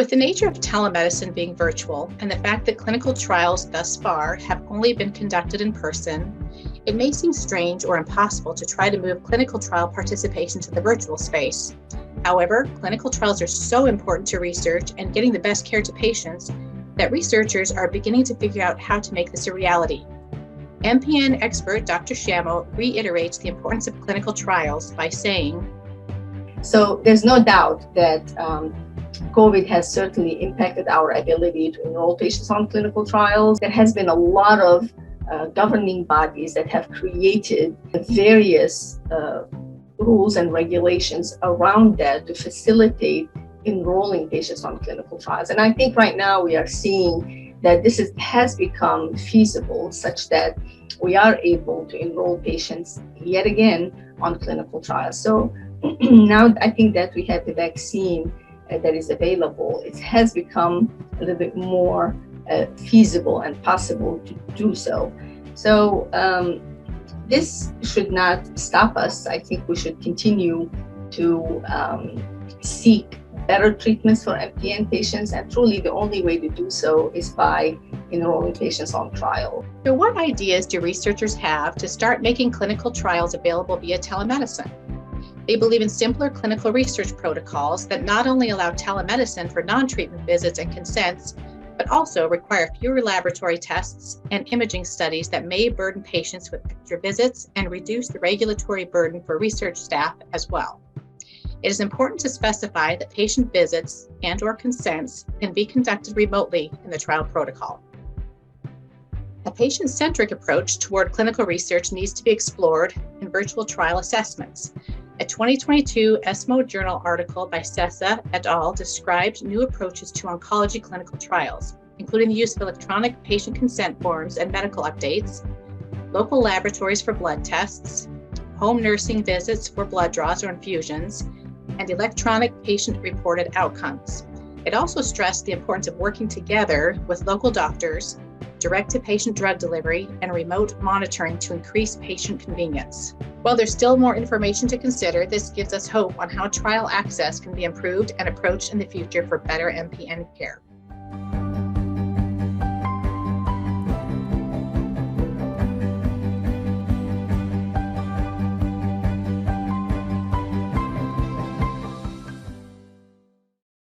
With the nature of telemedicine being virtual and the fact that clinical trials thus far have only been conducted in person, it may seem strange or impossible to try to move clinical trial participation to the virtual space. However, clinical trials are so important to research and getting the best care to patients that researchers are beginning to figure out how to make this a reality. MPN expert Dr. Shammo reiterates the importance of clinical trials by saying, So there's no doubt that COVID has certainly impacted our ability to enroll patients on clinical trials. There has been a lot of governing bodies that have created various rules and regulations around that to facilitate enrolling patients on clinical trials. And I think right now we are seeing that this has become feasible such that we are able to enroll patients yet again on clinical trials. So now I think that we have the vaccine that is available, it has become a little bit more feasible and possible to do so. So this should not stop us. I think we should continue to seek better treatments for MPN patients, and truly the only way to do so is by enrolling patients on trial. So what ideas do researchers have to start making clinical trials available via telemedicine? They believe in simpler clinical research protocols that not only allow telemedicine for non-treatment visits and consents, but also require fewer laboratory tests and imaging studies that may burden patients with extra visits and reduce the regulatory burden for research staff as well. It is important to specify that patient visits and/or consents can be conducted remotely in the trial protocol. A patient-centric approach toward clinical research needs to be explored in virtual trial assessments. A 2022 ESMO Journal article by Sessa et al. Described new approaches to oncology clinical trials, including the use of electronic patient consent forms and medical updates, local laboratories for blood tests, home nursing visits for blood draws or infusions, and electronic patient-reported outcomes. It also stressed the importance of working together with local doctors, direct-to-patient drug delivery, and remote monitoring to increase patient convenience. While there's still more information to consider, this gives us hope on how trial access can be improved and approached in the future for better MPN care.